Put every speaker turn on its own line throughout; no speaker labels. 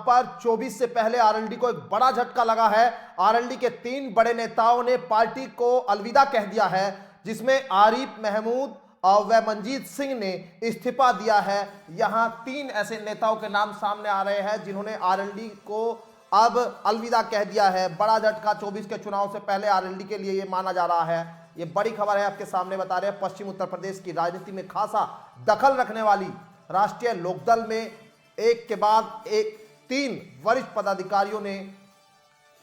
पर 24 से पहले आरएलडी को एक बड़ा झटका लगा है। आरएलडी के 3 बड़े नेताओं ने पार्टी को अलविदा कह दिया है, जिसमें आरिफ महमूद और व मंजीत सिंह ने इस्तीफा दिया है। यहां 3 ऐसे नेताओं के नाम सामने आ रहे हैं जिन्होंने आरएलडी को अब अलविदा कह दिया है। बड़ा झटका 24 के चुनाव से पहले आरएलडी के लिए यह माना जा रहा है। यह बड़ी खबर है, आपके सामने बता रहे हैं। पश्चिम उत्तर प्रदेश की राजनीति में खासा दखल रखने वाली राष्ट्रीय लोकदल में एक के बाद एक 3 वरिष्ठ पदाधिकारियों ने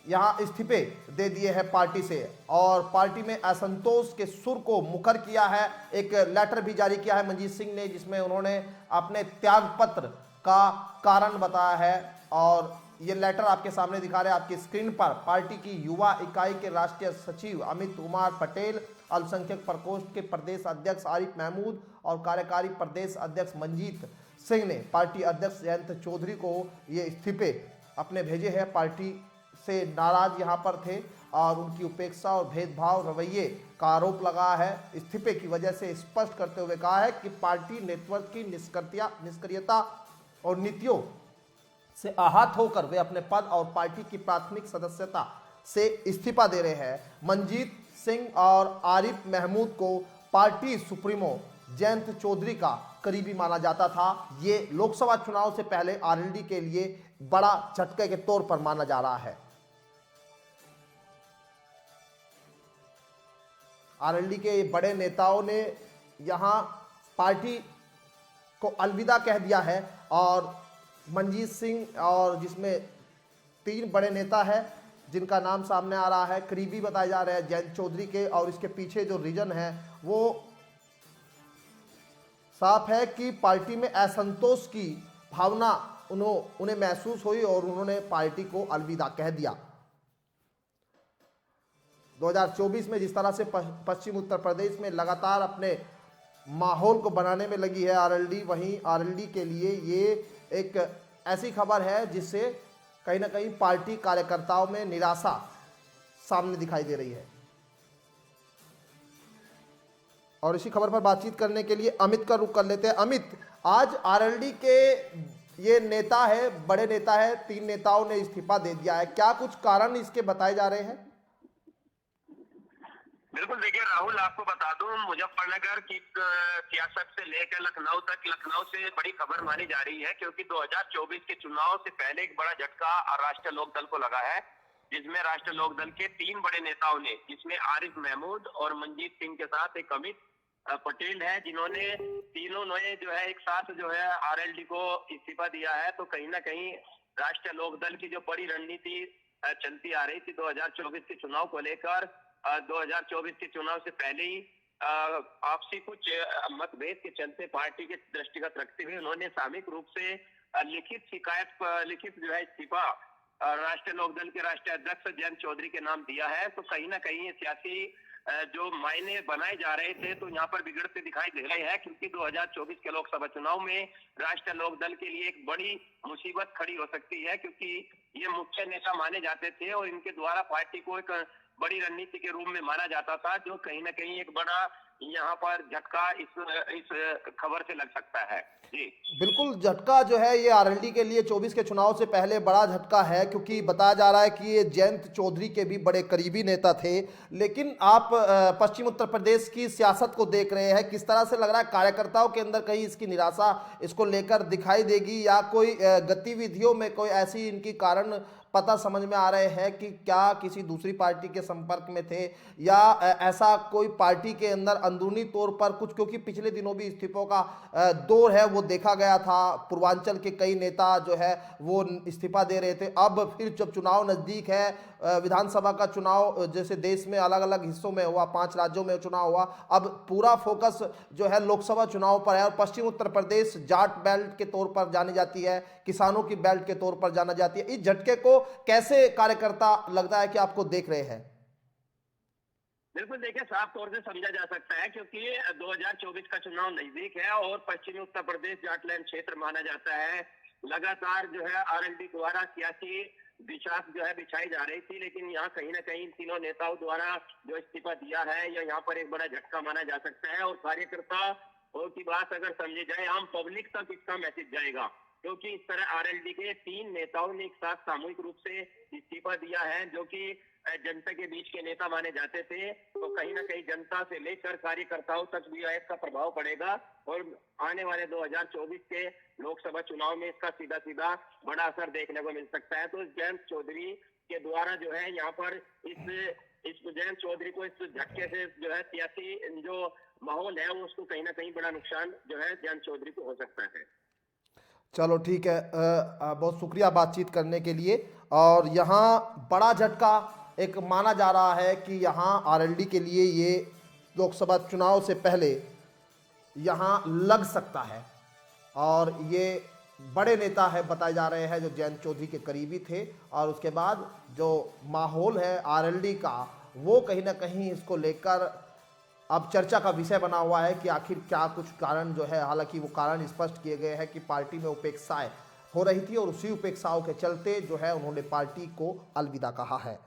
यहां इस्तीफे दे दिए हैं पार्टी से, और पार्टी में असंतोष के सुर को मुखर किया है। एक लेटर भी जारी किया है मंजीत सिंह ने, जिसमें उन्होंने अपने त्याग पत्र का कारण बताया है। और ये लेटर आपके सामने दिखा रहे हैं आपकी स्क्रीन पर। पार्टी की युवा इकाई के राष्ट्रीय सचिव अमित कुमार पटेल, अल्पसंख्यक प्रकोष्ठ के प्रदेश अध्यक्ष आरिफ महमूद और कार्यकारी प्रदेश अध्यक्ष मंजीत सिंह ने पार्टी अध्यक्ष जयंत चौधरी को ये इस्तीफे अपने भेजे हैं। पार्टी से नाराज यहां पर थे और उनकी उपेक्षा और भेदभाव रवैये का आरोप लगा है। इस्तीफे की वजह से स्पष्ट करते हुए कहा है कि पार्टी नेतृत्व की निष्क्रियता और नीतियों से आहत होकर वे अपने पद और पार्टी की प्राथमिक सदस्यता से इस्तीफा दे रहे हैं। मंजीत सिंह और आरिफ महमूद को पार्टी सुप्रीमो जयंत चौधरी का करीबी माना जाता था। ये लोकसभा चुनाव से पहले आरएलडी के लिए बड़ा झटके के तौर पर माना जा रहा है। आरएलडी के बड़े नेताओं ने यहां पार्टी को अलविदा कह दिया है, और मंजीत सिंह और जिसमें 3 बड़े नेता हैं जिनका नाम सामने आ रहा है, करीबी बताए जा रहे हैं जयंत चौधरी के। और इसके पीछे जो रीजन है वो साफ है कि पार्टी में असंतोष की भावना उन्हें महसूस हुई और उन्होंने पार्टी को अलविदा कह दिया। 2024 में जिस तरह से पश्चिम उत्तर प्रदेश में लगातार अपने माहौल को बनाने में लगी है आरएलडी, वहीं आरएलडी के लिए ये एक ऐसी खबर है जिससे कहीं ना कहीं पार्टी कार्यकर्ताओं में निराशा सामने दिखाई दे रही है। और इसी खबर पर बातचीत करने के लिए अमित का रुख कर लेते हैं। अमित, आज आरएलडी के ये नेता है, बड़े नेता है, 3 नेताओं ने इस्तीफा दे दिया है, क्या कुछ कारण इसके बताए जा रहे हैं?
बिल्कुल, देखिए राहुल, आपको बता दूं, मुजफ्फरनगर की सियासत से लेकर लखनऊ तक, लखनऊ से बड़ी खबर मानी जा रही है, क्योंकि 2024 के चुनाव से पहले एक बड़ा झटका राष्ट्रीय लोकदल को लगा है, जिसमें राष्ट्रीय लोकदल के 3 बड़े नेताओं ने, जिसमें आरिफ महमूद और मंजीत सिंह के साथ एक अमित पटेल है, जिन्होंने तीनों ने जो है एक साथ जो है आरएलडी को इस्तीफा दिया है। तो कहीं ना कहीं राष्ट्रीय लोकदल की जो बड़ी रणनीति चलती आ रही थी 2024 के चुनाव को लेकर, 2024 के चुनाव से पहले ही आपसी कुछ मतभेद के चलते पार्टी के दृष्टिगत रखते हुए उन्होंने सामूहिक रूप से लिखित जो है इस्तीफा राष्ट्रीय लोकदल के राष्ट्रीय अध्यक्ष जयंत चौधरी के नाम दिया है। तो कहीं ना कहीं ये सियासी जो मायने बनाए जा रहे थे तो यहाँ पर बिगड़ते दिखाई दे रहे हैं, क्योंकि 2024 के लोकसभा चुनाव में राष्ट्रीय लोकदल के लिए एक बड़ी मुसीबत खड़ी हो सकती है, क्योंकि ये मुख्य नेता माने जाते थे और इनके द्वारा पार्टी को एक बड़ी रणनीति के रूप में माना जाता था, जो कहीं ना कहीं एक बड़ा यहाँ पर झटका इस खबर से लग सकता है। जी
बिल्कुल, झटका जो है ये आरएलडी के लिए 24 के चुनाव से पहले बड़ा झटका है, क्योंकि बताया जा रहा है कि ये जयंत चौधरी के भी बड़े करीबी नेता थे। लेकिन आप पश्चिम उत्तर प्रदेश की सियासत को देख रहे हैं, किस तरह से लग रहा है कार्यकर्ताओं के अंदर कहीं इसकी निराशा इसको लेकर दिखाई देगी, या कोई गतिविधियों में कोई ऐसी इनकी कारण पता समझ में आ रहे हैं कि क्या किसी दूसरी पार्टी के संपर्क में थे, या ऐसा कोई पार्टी के अंदर अंदरूनी तौर पर कुछ, क्योंकि पिछले दिनों भी इस्तीफों का दौर है वो देखा गया था। पूर्वांचल के कई नेता जो है वो इस्तीफा दे रहे थे। अब फिर जब चुनाव नजदीक है, विधानसभा का चुनाव जैसे देश में अलग अलग हिस्सों में हुआ, 5 राज्यों में चुनाव हुआ, अब पूरा फोकस जो है लोकसभा चुनाव पर है। और पश्चिम उत्तर प्रदेश जाट बेल्ट के तौर पर जानी जाती है, किसानों की बेल्ट के तौर पर जाना जाती है। इस झटके को कैसे कार्यकर्ता लगता है कि आपको देख रहे हैं?
बिल्कुल, देखिए साफ तौर से समझा जा सकता है, क्योंकि 2024 का चुनाव नजदीक है और पश्चिमी उत्तर प्रदेश जाटलैंड क्षेत्र माना जाता है। लगातार जो है आरएलडी द्वारा सियासी दिशा जो है बिछाई जा रही थी, लेकिन यहाँ कहीं ना कहीं तीनों नेताओं द्वारा जो इस्तीफा दिया है या यहाँ पर एक बड़ा झटका माना जा सकता है। और कार्यकर्ता की बात अगर समझी जाए, आम पब्लिक तक इसका मैसेज जाएगा, क्योंकि इस तरह आरएलडी के 3 नेताओं ने एक साथ सामूहिक रूप से इस्तीफा दिया है, जो कि जनता के बीच के नेता माने जाते थे। तो कहीं ना कहीं जनता से लेकर कार्यकर्ताओं तक भी इसका प्रभाव पड़ेगा और आने वाले 2024 के लोकसभा चुनाव में इसका सीधा सीधा बड़ा असर देखने को मिल सकता है। तो जयंत चौधरी के द्वारा जो है यहाँ पर इस जयंत चौधरी को इस झटके से जो है सियासी जो माहौल है वो उसको कहीं ना कहीं बड़ा नुकसान जो है जयंत चौधरी को हो सकता है।
चलो ठीक है, बहुत शुक्रिया बातचीत करने के लिए। और यहाँ बड़ा झटका एक माना जा रहा है कि यहाँ आरएलडी के लिए ये लोकसभा चुनाव से पहले यहाँ लग सकता है। और ये बड़े नेता है बताए जा रहे हैं जो जयंत चौधरी के करीबी थे, और उसके बाद जो माहौल है आरएलडी का वो कहीं ना कहीं इसको लेकर अब चर्चा का विषय बना हुआ है कि आखिर क्या कुछ कारण जो है। हालांकि वो कारण स्पष्ट किए गए हैं कि पार्टी में उपेक्षाएं हो रही थी और उसी उपेक्षाओं के चलते जो है उन्होंने पार्टी को अलविदा कहा है।